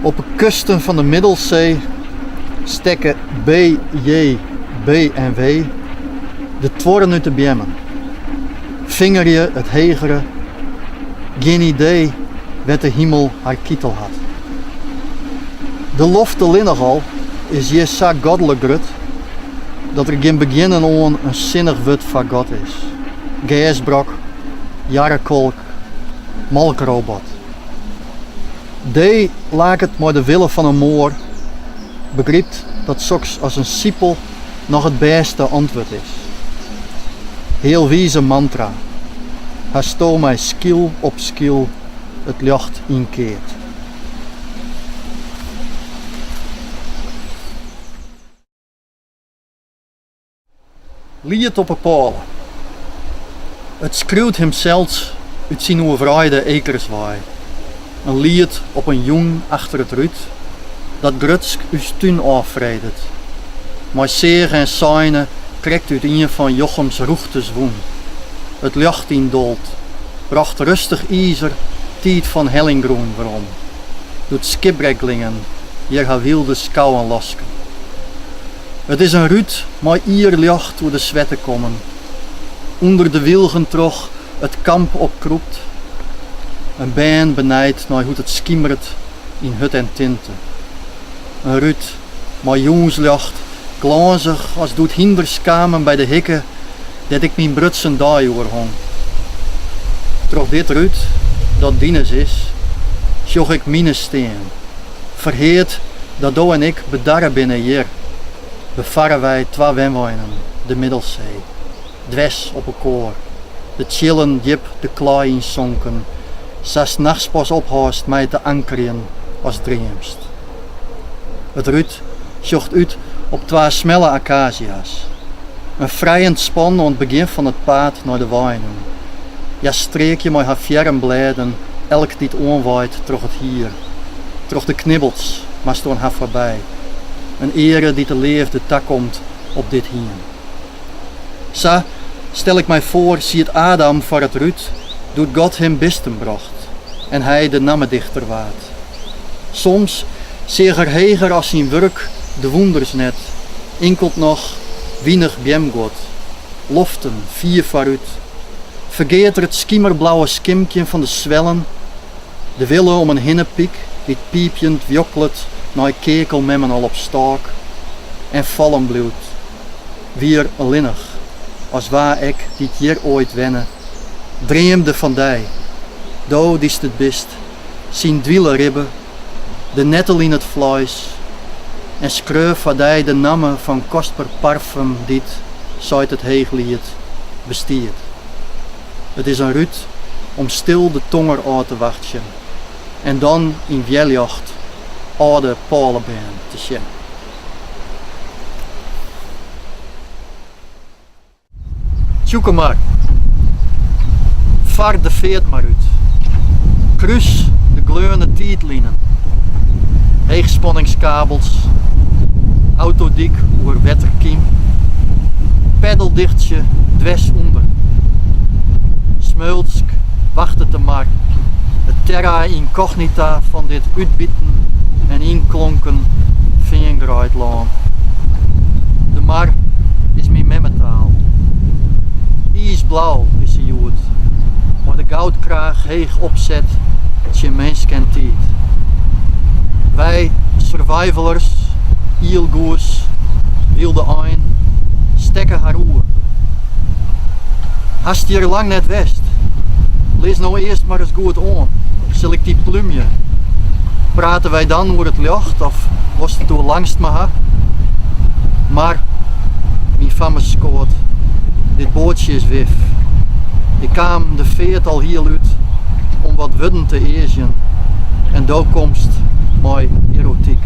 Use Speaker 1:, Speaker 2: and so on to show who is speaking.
Speaker 1: Op de kusten van de Middelzee stekken B, J, B en W de tworren uit de bjemmen. Vinger je het hegere, geen idee wat de hemel haar kietel had. De lofte linnengal is je zo goddelijk grut dat er geen beginnen aan een zinnig wut van God is. Gasbrok, jarrekolk, malkrobot. Die laat het maar de wille van een moor, begrijpt dat soks als een siepel nog het beste antwoord is. Heel wieze mantra. Hij sto mij skill op skill het licht inkeert. Lied op een paal. Het schreeuwt hem zelfs uit zijn overrijde ekerswaai. Een lied op een jong achter het ruut, dat grutsk uw tuin afvredet. Maar zeer en seine trekt uit een van Jochems roegte zwoen. Het licht in dolt, bracht rustig ijzer, tijd van hellingroen waarom. Doet skipbreklingen, hier haar wilde skouwen lasken. Het is een ruut, maar hier licht door de zwetten komen. Onder de wilgen trog het kamp opkroept. Een bijn benijdt naar hoe het skimmert in hut en tinten. Een ruut, maar jongenslicht, glanzig als doet hinderskamen bij de hikken, dat ik mijn brutsen daai oorhong. Troch dit ruut, dat dienes is, sjoch ik mine steen. Verheet dat do en ik bedarren binnen hier. Bevarren wij twee wenwijnen, de Middelzee. Dwes op een koor, de chillen diep de klaai in zonken. Zes nachts pas ophaast mij te ankeren als dreemst. Het ruut zocht uit op twee smelle acacia's. Een vrijend span aan het begin van het paad naar de wijnen. Ja streek je met haar fjerm blijden, elk die het onwaait troch het hier. Troch de knibbels, maar stoon haar voorbij. Een ere die te leefde tak komt op dit hier. Zo stel ik mij voor, zie het Adam voor het ruut, doet God hem bisten bracht en hij de nammedichter waard. Soms zeer heger als zijn werk de wonders net, inkelt nog weinig bjemgod, loften vier vooruit. Vergeet er het skimmerblauwe skimkje van de zwellen, de wille om een hinnepiek die piepjend wjokkelt naar kekelmemmen al op staak en vallen bloed. Weer linnig, als waar ik dit hier ooit wennen, dreemde van die, do die het bist, zien dwiele ribben, de nettel in het vlees, en schreef van die de namen van kostbaar parfum dit, zuid het heeglied, bestiert. Het is een ruut om stil de tonger uit te wachten, en dan in weljacht oude palenbeen te zien. Zoek maar. Vaar de veert maar uit. Kruis de gleurende tietlijnen. Heegspanningskabels. Autodik over wetterkiem. Peddeldichtje dwes onder. Smeulsk wacht het maar. Het terra incognita van dit uitbieten en inklonken vingerdraaidlaan. De mar is mijn memmetaal. Ijsblauw is ze jood, maar de goudkraag heeg opzet, tje mens kent tijd. Wij, survivalers, ielgoers, wilde ein, stekken haar oer. Hast hier lang net west, lees nou eerst maar eens goed aan, zal ik die plumje. Praten wij dan over het licht of was het door langst maar? Maar, mijn famme skoot, dit bootje is wif. Ik kwam de veert al hier uit om wat wudden te eten en daar komst mooi erotiek.